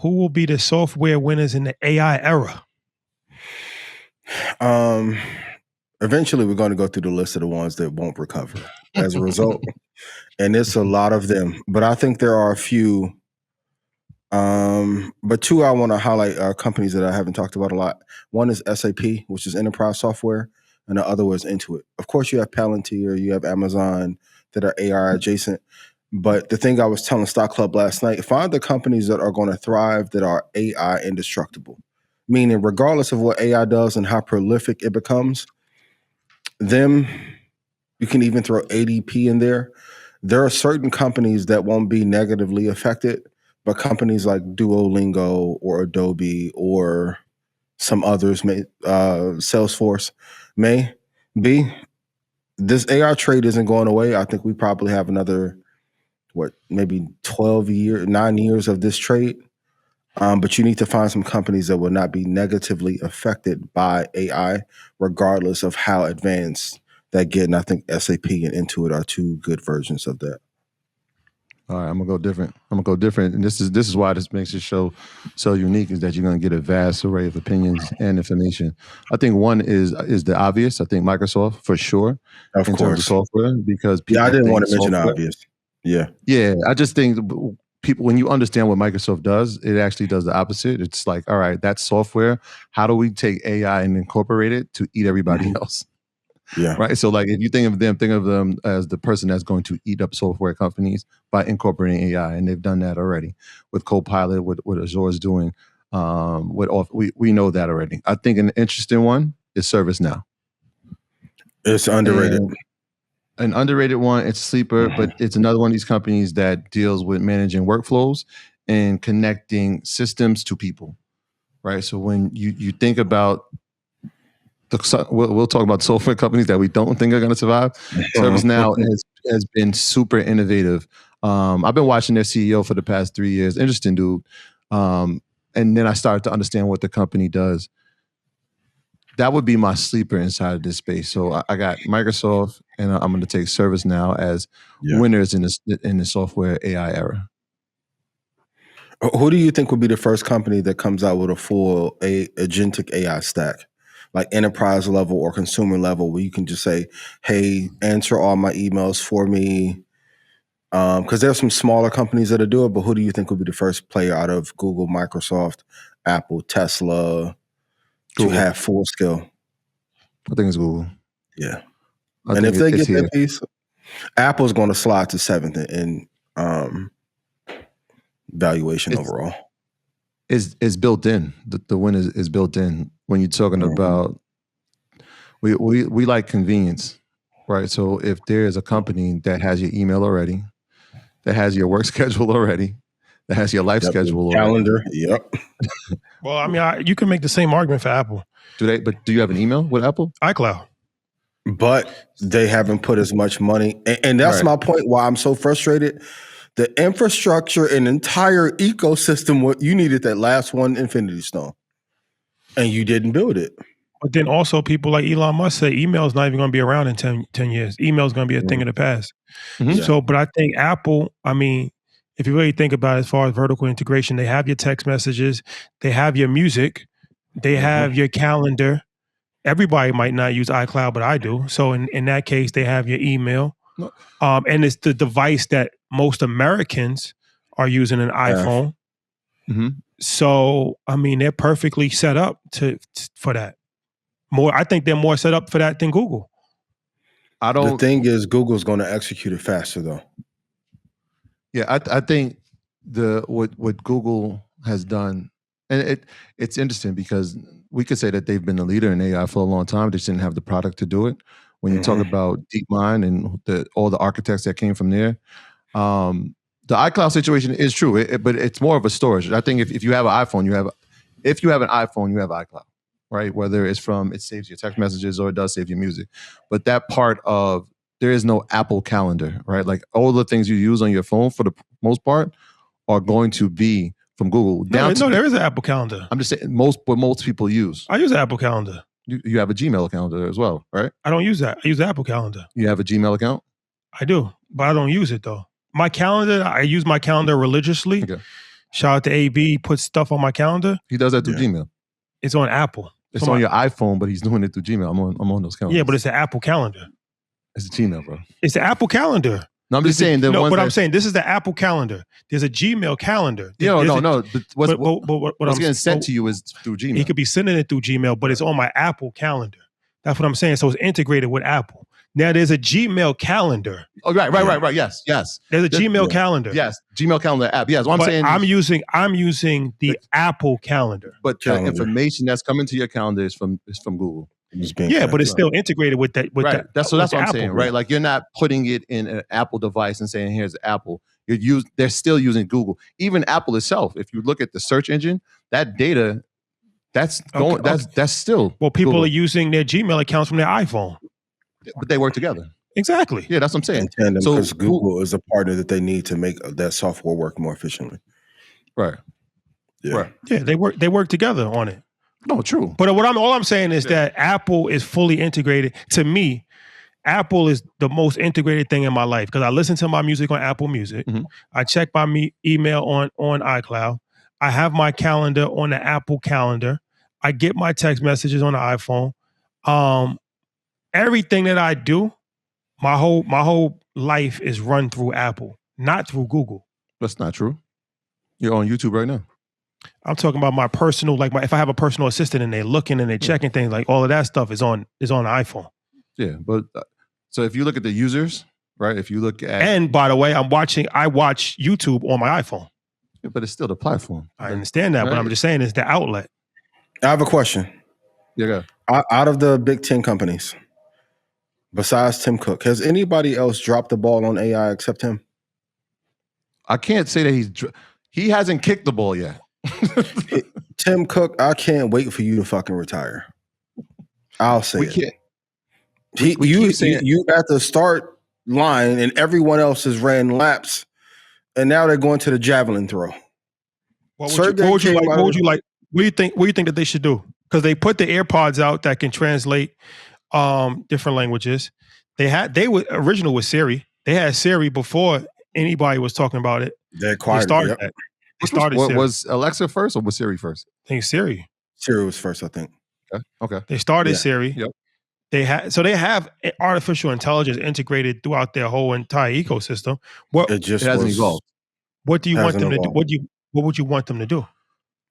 who will be the software winners in the AI era? Eventually, we're going to go through the list of the ones that won't recover as a result, and it's a lot of them. But I think there are a few. But two I want to highlight are companies that I haven't talked about a lot. One is SAP, which is enterprise software, and the other was Intuit. Of course, you have Palantir, you have Amazon that are AI adjacent. But the thing I was telling Stock Club last night, find the companies that are going to thrive that are AI indestructible. Meaning, regardless of what AI does and how prolific it becomes, them, you can even throw ADP in there. There are certain companies that won't be negatively affected, but companies like Duolingo or Adobe or some others, Salesforce, may be. This AI trade isn't going away. I think we probably have another, maybe 9 years of this trade. But you need to find some companies that will not be negatively affected by AI, regardless of how advanced they get. And I think SAP and Intuit are two good versions of that. All right, I'm gonna go different. And this is why this makes this show so unique, is that you're gonna get a vast array of opinions and information. I think one is the obvious. I think Microsoft for sure, of in course, terms of software, because people I didn't want to mention the obvious. Yeah. I just think people, when you understand what Microsoft does, it actually does the opposite. It's like, all right, that's software. How do we take AI and incorporate it to eat everybody else? Yeah. Right. So like if you think of them as the person that's going to eat up software companies by incorporating AI. And they've done that already with Copilot, what Azure is doing. We know that already. I think an interesting one is ServiceNow. It's underrated. An underrated one, it's sleeper, but it's another one of these companies that deals with managing workflows and connecting systems to people. Right. So when you think about we'll talk about software companies that we don't think are going to survive. ServiceNow has been super innovative. I've been watching their CEO for the past 3 years. Interesting dude. And then I started to understand what the company does. That would be my sleeper inside of this space. So I got Microsoft, and I'm going to take ServiceNow as winners in the software AI era. Who do you think would be the first company that comes out with a full agentic AI stack? Like enterprise level or consumer level, where you can just say, hey, answer all my emails for me. Because there's some smaller companies that do it, but who do you think would be the first player out of Google, Microsoft, Apple, Tesla to have full scale? I think it's Google. Yeah. And if they get that piece, Apple's going to slide to 7th in valuation overall. It's built in. The win is built in. When you're talking about, we like convenience, right? So if there's a company that has your email already, that has your work schedule already, that has your life schedule calendar, Well, I mean, you can make the same argument for Apple. But do you have an email with Apple? iCloud. But they haven't put as much money. And that's my point why I'm so frustrated. The infrastructure and entire ecosystem, you needed that last one Infinity Stone. And you didn't build it. But then also people like Elon Musk say email is not even going to be around in 10 years. Email is going to be a thing of the past. So, but I think Apple, I mean, if you really think about it, as far as vertical integration, they have your text messages, they have your music, they have your calendar. Everybody might not use iCloud, but I do. So in that case, they have your email. And it's the device that most Americans are using, an iPhone. So, I mean, they're perfectly set up for that. I think they're more set up for that than Google. The thing is, Google's going to execute it faster, though. Yeah, I think what Google has done, and it's interesting because we could say that they've been the leader in AI for a long time. They just didn't have the product to do it. When you talk about DeepMind and all the architects that came from there, the iCloud situation is true, but it's more of a storage. I think if you have an iPhone, you have iCloud, right? Whether it's it saves your text messages or it does save your music. But that part of, there is no Apple Calendar, right? Like all the things you use on your phone for the most part are going to be from Google. No, there is an Apple Calendar. I'm just saying what most people use. I use an Apple Calendar. You have a Gmail calendar as well, right? I don't use that. I use Apple Calendar. You have a Gmail account? I do, but I don't use it though. My calendar, I use my calendar religiously. Okay. Shout out to AB. Puts stuff on my calendar. He does that through Gmail. It's on Apple. It's on your iPhone, but he's doing it through Gmail. I'm on those calendars. Yeah, but it's an Apple calendar. It's a Gmail, bro. It's the Apple calendar. No, I'm just saying. I'm saying this is the Apple calendar. There's a Gmail calendar. No. But what's I'm getting sent to you is through Gmail. He could be sending it through Gmail, but it's on my Apple calendar. That's what I'm saying. So it's integrated with Apple. Now there's a Gmail calendar. Oh, right. Yes. There's a Gmail calendar. Yes, Gmail calendar app. Yes, what I'm saying. I'm using the Apple calendar. But the information that's coming to your calendar is from Google. But it's still integrated with that. That's what I'm saying, right? Like you're not putting it in an Apple device and saying, "Here's Apple." They're still using Google. Even Apple itself. If you look at the search engine, that data, that's still. Well, people Google. are using their Gmail accounts from their iPhone, but they work together. Exactly. Yeah, that's what I'm saying. So because Google is a partner that they need to make that software work more efficiently. Right. Yeah. Right. Yeah, they work together on it. No, true. But all I'm saying is that Apple is fully integrated. To me, Apple is the most integrated thing in my life because I listen to my music on Apple Music. Mm-hmm. I check my email on iCloud. I have my calendar on the Apple calendar. I get my text messages on the iPhone. Everything that I do, my whole life is run through Apple, not through Google. That's not true. You're on YouTube right now. I'm talking about my personal, if I have a personal assistant and they're looking and they're checking things, like all of that stuff is on the iPhone. Yeah, but so if you look at the users, right? If you look at, and by the way, I watch YouTube on my iPhone. Yeah, but it's still the platform. I understand that, right? But I'm just saying it's the outlet. I have a question. Yeah. Out of the big 10 companies, besides Tim Cook, has anybody else dropped the ball on AI except him? I can't say that he hasn't kicked the ball yet. Tim Cook, I can't wait for you to fucking retire. I'll say it. You at the start line and everyone else has ran laps and now they're going to the javelin throw. What do you think that they should do? Because they put the AirPods out that can translate different languages. They were original with Siri. They had Siri before anybody was talking about it. They started that. Was Alexa first or was Siri first? I think Siri. Siri was first, I think. Okay. They started Siri. Yep. They have artificial intelligence integrated throughout their whole entire ecosystem. It hasn't evolved. What do you want them to do? What would you want them to do?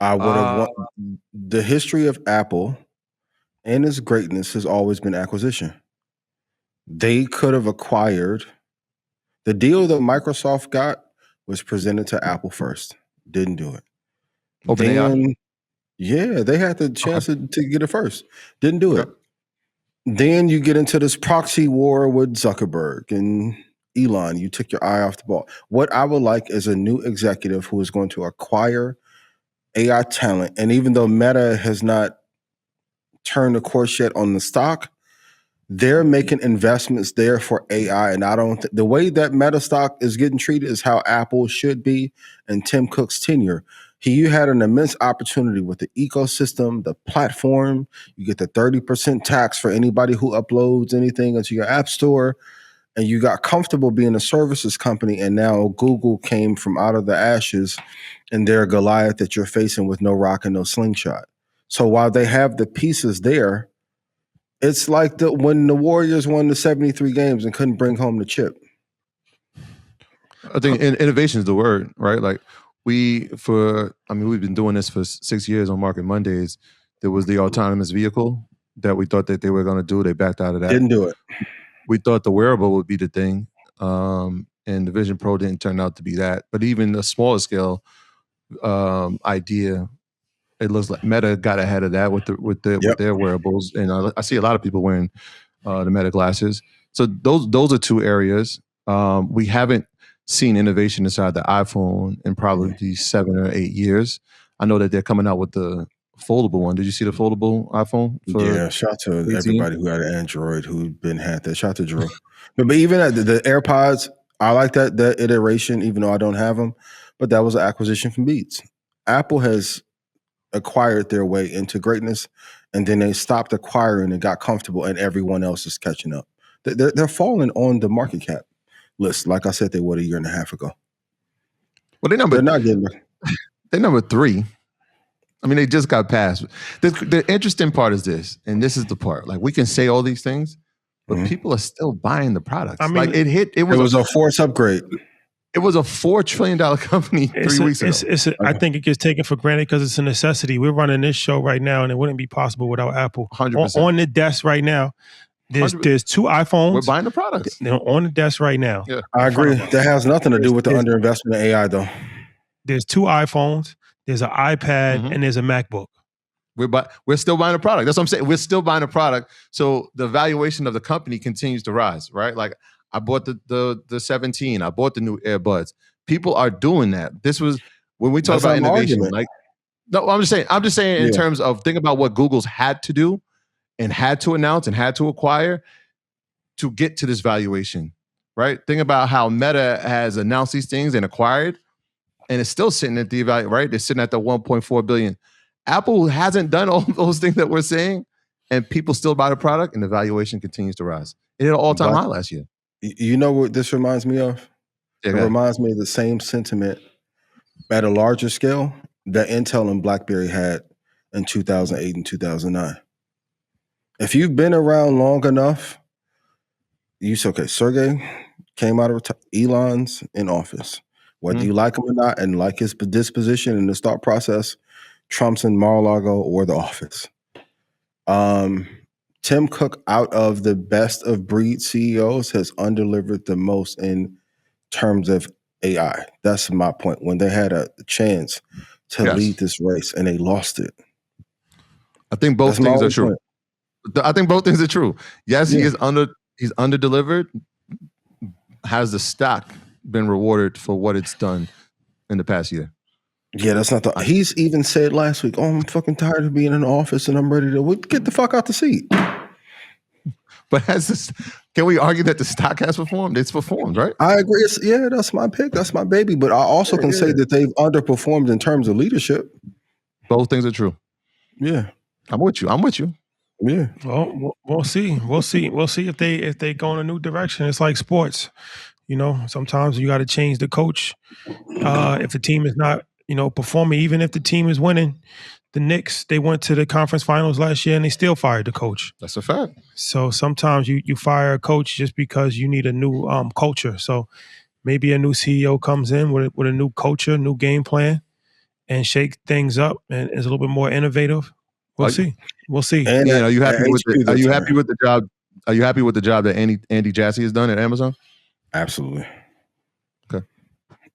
I would have the history of Apple and its greatness has always been acquisition. They could have acquired the deal that Microsoft got was presented to Apple first. Didn't do it. OpenAI? Yeah, they had the chance to get it first. Didn't do it. Then you get into this proxy war with Zuckerberg and Elon. You took your eye off the ball. What I would like is a new executive who is going to acquire AI talent. And even though Meta has not turned the course yet on the stock, they're making investments there for AI. And I don't the way that Meta stock is getting treated is how Apple should be in Tim Cook's tenure. You had an immense opportunity with the ecosystem, the platform. You get the 30% tax for anybody who uploads anything into your app store. And you got comfortable being a services company. And now Google came from out of the ashes and they're Goliath that you're facing with no rock and no slingshot. So while they have the pieces there, it's like when the Warriors won the 73 games and couldn't bring home the chip. I think innovation is the word, right? Like we've been doing this for 6 years on Market Mondays. There was the autonomous vehicle that we thought that they were going to do. They backed out of that. Didn't do it. We thought the wearable would be the thing. And the Vision Pro didn't turn out to be that. But even the smaller scale idea, it looks like Meta got ahead of that with their wearables. And I see a lot of people wearing the Meta glasses. So those are two areas. We haven't seen innovation inside the iPhone in probably 7 or 8 years. I know that they're coming out with the foldable one. Did you see the foldable iPhone? Yeah, shout to everybody who had an Android who'd been had that. Shout to Drew. but even at the AirPods, I like that iteration, even though I don't have them. But that was an acquisition from Beats. Apple has acquired their way into greatness, and then they stopped acquiring and got comfortable, and everyone else is catching up. They're falling on the market cap list, like I said they would a year and a half ago. Well, they're not getting. They're number 3. I mean, they just got passed. The interesting part is this, and this is the part. Like, we can say all these things, but people are still buying the products. I mean, like, it was a forced upgrade. It was a $4 trillion company 3 weeks ago. I think it gets taken for granted because it's a necessity. We're running this show right now, and it wouldn't be possible without Apple. 100%. On the desk right now, there's 2 iPhones. We're buying the products. They're on the desk right now. Yeah. I agree. That has nothing to do with the underinvestment in AI, though. There's 2 iPhones, there's an iPad, and there's a MacBook. We're still buying a product. That's what I'm saying. We're still buying a product. So the valuation of the company continues to rise, right? Like, I bought the 17. I bought the new AirBuds. People are doing that. This was when we talk about innovation. Like, no, I'm just saying in terms of think about what Google's had to do and had to announce and had to acquire to get to this valuation, right? Think about how Meta has announced these things and acquired, and it's still sitting at the value, right? They're sitting at the 1.4 billion. Apple hasn't done all those things that we're saying, and people still buy the product, and the valuation continues to rise. It hit an all-time high last year. You know what this reminds me of? Yeah, it reminds me of the same sentiment at a larger scale that Intel and BlackBerry had in 2008 and 2009. If you've been around long enough, Sergey came out of Elon's in office. Whether you like him or not and like his disposition and his thought process, Trump's in Mar-a-Lago or the office. Tim Cook, out of the best of breed CEOs, has undelivered the most in terms of AI. That's my point. When they had a chance to lead this race and they lost it. I think both things are true. I think both things are true. Yes, he's under-delivered. Has the stock been rewarded for what it's done in the past year? Yeah, that's not he's even said last week, I'm fucking tired of being in the office and I'm ready to get the fuck out the seat. But can we argue that the stock has performed? It's performed, right? I agree. That's my pick. That's my baby. But I also can say that they've underperformed in terms of leadership. Both things are true. Yeah. I'm with you. Yeah. Well, we'll see. We'll see if they go in a new direction. It's like sports. Sometimes you got to change the coach. If the team is not, performing, even if the team is winning. The Knicks, they went to the conference finals last year and they still fired the coach. That's a fact. So sometimes you fire a coach just because you need a new culture. So maybe a new CEO comes in with a new culture, new game plan, and shake things up and is a little bit more innovative. We'll see. And are you happy with the job? Are you happy with the job that Andy Jassy has done at Amazon? Absolutely. Okay.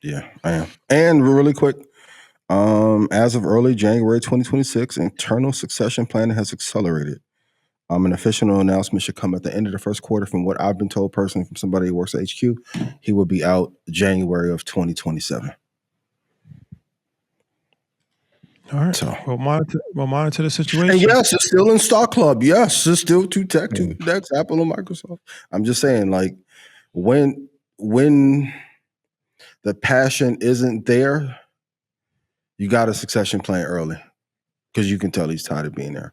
Yeah, I am. And really quick, as of early January 2026, internal succession planning has accelerated. An official announcement should come at the end of the first quarter. From what I've been told personally from somebody who works at HQ, he will be out January of 2027. All right. So we'll monitor the situation. And yes, it's still in Stock Club. Yes, it's still two techs, Apple and Microsoft. I'm just saying, like, when the passion isn't there, you got a succession plan early because you can tell he's tired of being there.